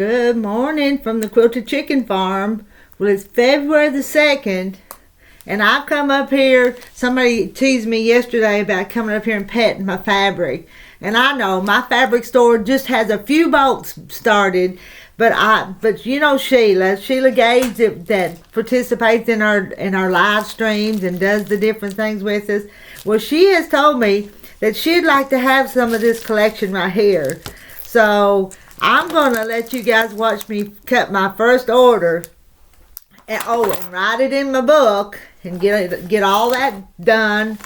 Good morning from the Quilted Chicken Farm. Well, it's February the 2nd, and I've come up here. Somebody teased me yesterday about coming up here and petting my fabric. And I know my fabric store just has a few bolts started, but you know Sheila Gage that participates in our live streams and does the different things with us. Well, she has told me that she'd like to have some of this collection right here. So I'm going to let you guys watch me cut my first order. And write it in my book and get all that done.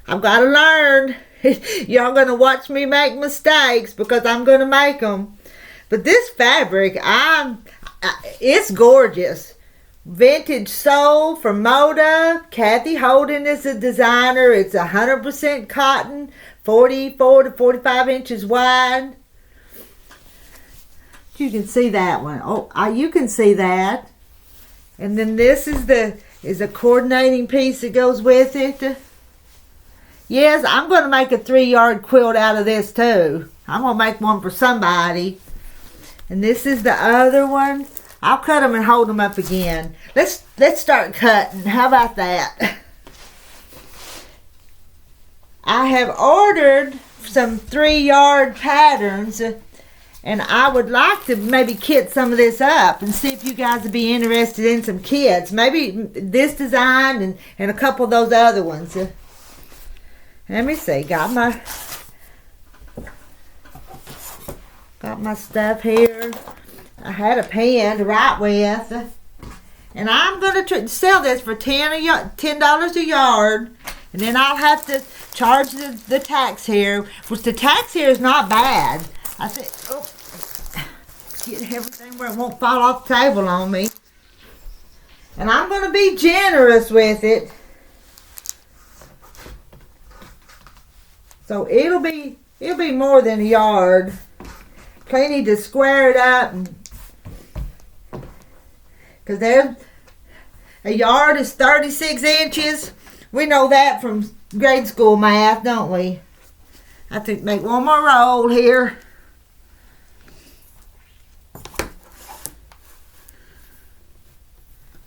I've got to learn. Y'all going to watch me make mistakes because I'm going to make them. But this fabric, it's gorgeous. Vintage Soul from Moda. Kathy Holden is the designer. It's 100% cotton, 44 to 45 inches wide. You can see that one. You can see that. And then this is a coordinating piece that goes with it. Yes, I'm going to make a 3-yard quilt out of this too. I'm going to make one for somebody. And this is the other one. I'll cut them and hold them up again. Let's start cutting. How about that? I have ordered some 3-yard patterns, and I would like to maybe kit some of this up and see if you guys would be interested in some kits. Maybe this design and a couple of those other ones. Let me see. Got my stuff here. I had a pen to write with. And I'm going to sell this for $10 a yard. And then I'll have to charge the tax here, which the tax here is not bad. I think, get everything where it won't fall off the table on me. And I'm going to be generous with it. So it'll be more than a yard. Plenty to square it up. Because there's a yard is 36 inches. We know that from grade school math, don't we? I have to make one more roll here.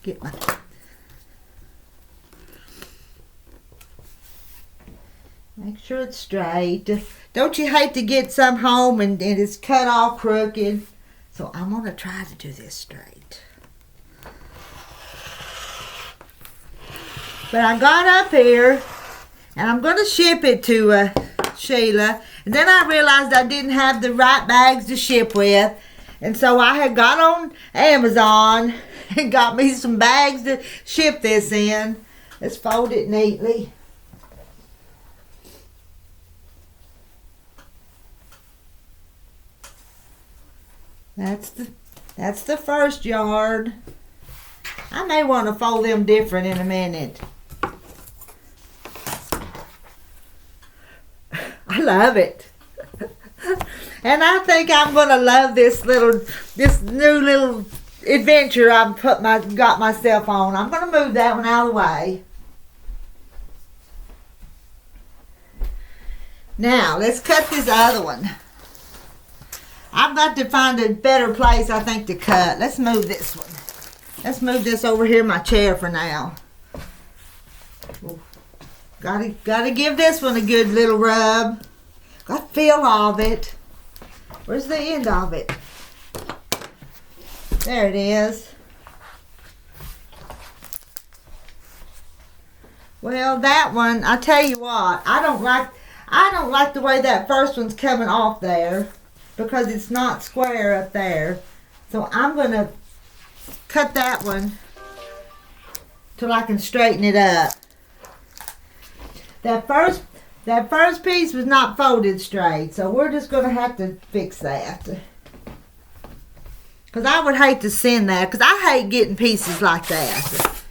Get my... Make sure it's straight. Don't you hate to get some home and it's cut all crooked? So I'm going to try to do this straight. But I got up here and I'm going to ship it to Sheila. And then I realized I didn't have the right bags to ship with. And so I had got on Amazon and got me some bags to ship this in. Let's fold it neatly. That's the first yard. I may want to fold them different in a minute. I love it. And I think I'm going to love this new little adventure I've got myself on. I'm going to move that one out of the way. Now, let's cut this other one. I've got to find a better place, I think, to cut. Let's move this one. Let's move this over here in my chair for now. Gotta give this one a good little rub. Got feel of it. Where's the end of it? There it is. Well, that one, I tell you what, I don't like the way that first one's coming off there because it's not square up there. So I'm gonna cut that one till I can straighten it up. That first piece was not folded straight, so we're just gonna have to fix that. Because I would hate to send that, because I hate getting pieces like that.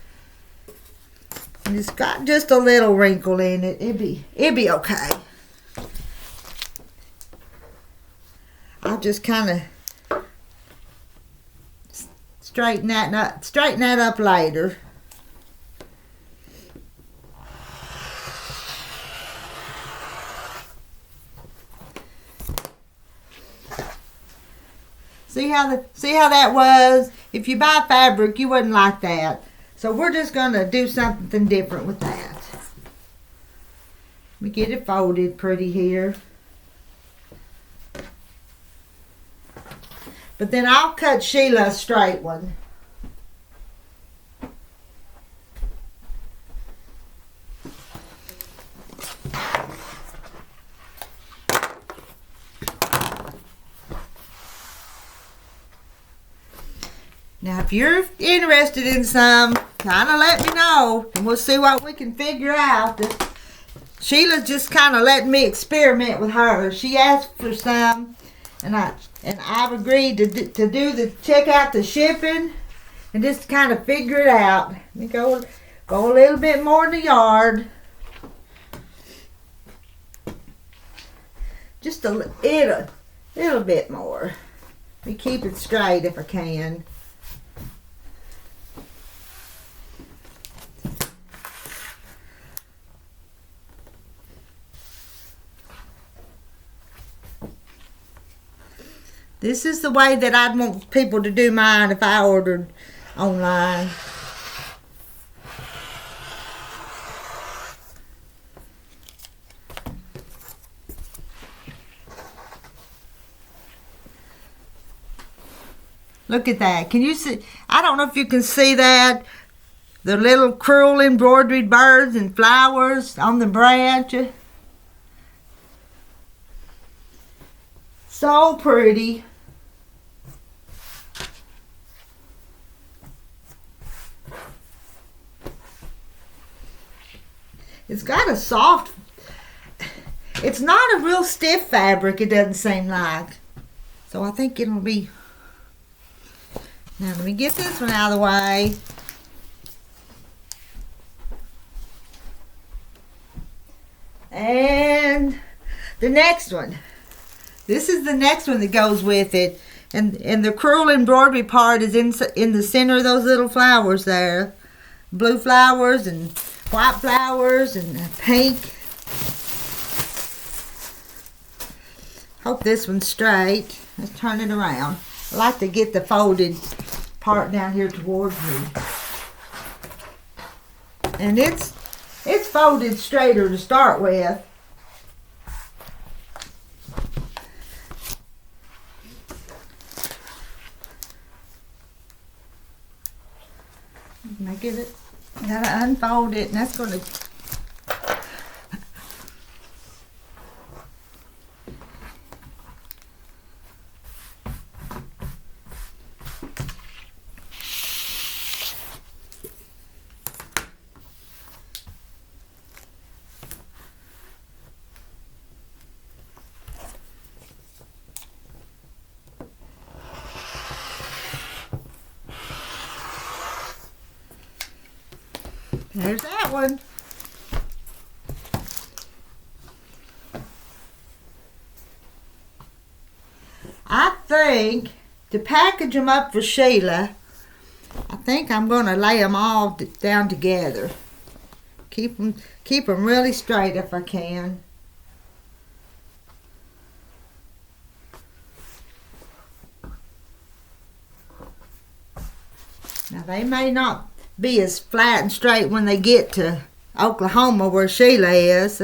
And it's got just a little wrinkle in it. It'd be okay. I'll just kind of straighten that up later. See how that was? If you buy fabric, you wouldn't like that. So we're just gonna do something different with that. Let me get it folded pretty here. But then I'll cut Sheila a straight one. Now, if you're interested in some, kind of let me know, and we'll see what we can figure out. Sheila's just kind of letting me experiment with her. She asked for some, and I've agreed to check out the shipping and just kind of figure it out. Let me go a little bit more in the yard. Just a little bit more. Let me keep it straight if I can. This is the way that I'd want people to do mine if I ordered online. Look at that. Can you see? I don't know if you can see that. The little crewel embroidered birds and flowers on the branch. So pretty. It's got a soft, it's not a real stiff fabric, it doesn't seem like. So I think it'll be, now let me get this one out of the way. And the next one. This is the next one that goes with it. And the crewel embroidery part is in the center of those little flowers there. Blue flowers and white flowers and pink. Hope this one's straight. Let's turn it around. I like to get the folded part down here towards me. And it's folded straighter to start with. I get it. I gotta unfold it, and that's gonna. There's that one. I think to package them up for Sheila, I think I'm going to lay them all down together. Keep them really straight if I can. Now they may not be as flat and straight when they get to Oklahoma where Sheila is.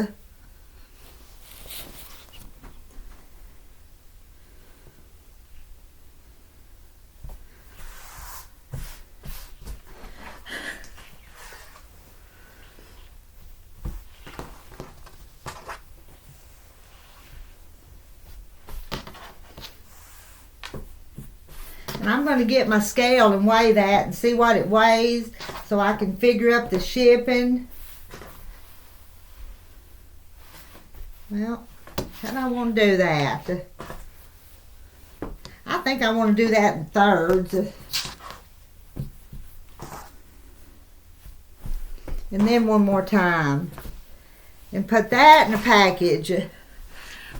And I'm going to get my scale and weigh that and see what it weighs so I can figure up the shipping. Well, how do I want to do that? I think I want to do that in thirds. And then one more time. And put that in a package.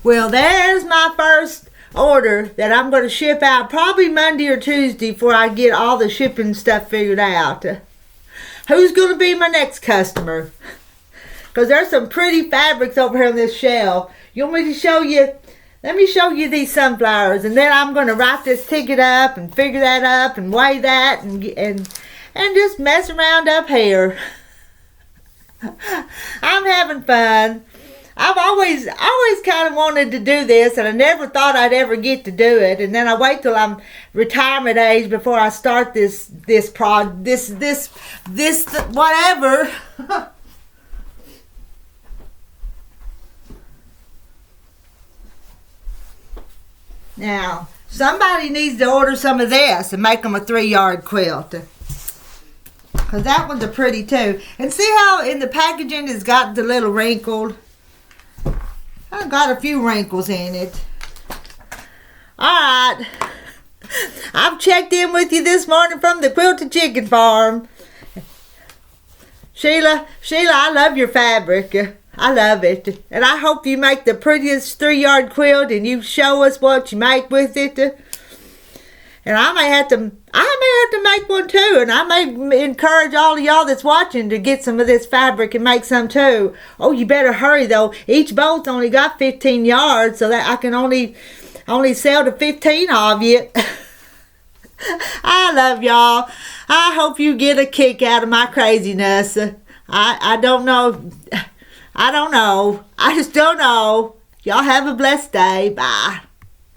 Well, there's my first order that I'm going to ship out probably Monday or Tuesday before I get all the shipping stuff figured out. Who's going to be my next customer? Because there's some pretty fabrics over here on this shelf. You want me to show you let me show you these sunflowers, and then I'm going to write this ticket up and figure that up and weigh that and just mess around up here. I'm having fun. I've always kind of wanted to do this, and I never thought I'd ever get to do it. And then I wait till I'm retirement age before I start this whatever. Now, somebody needs to order some of this and make them a 3-yard quilt. Because that one's a pretty too. And see how in the packaging it's got the little wrinkled? I've got a few wrinkles in it. Alright. I've checked in with you this morning from the Quilted Chicken Farm. Sheila, I love your fabric. I love it. And I hope you make the prettiest 3-yard quilt and you show us what you make with it. And I may have to make one too. And I may encourage all of y'all that's watching to get some of this fabric and make some too. Oh, you better hurry though. Each bolt only got 15 yards, so that I can only sell to 15 of you. I love y'all. I hope you get a kick out of my craziness. I don't know. I just don't know. Y'all have a blessed day. Bye.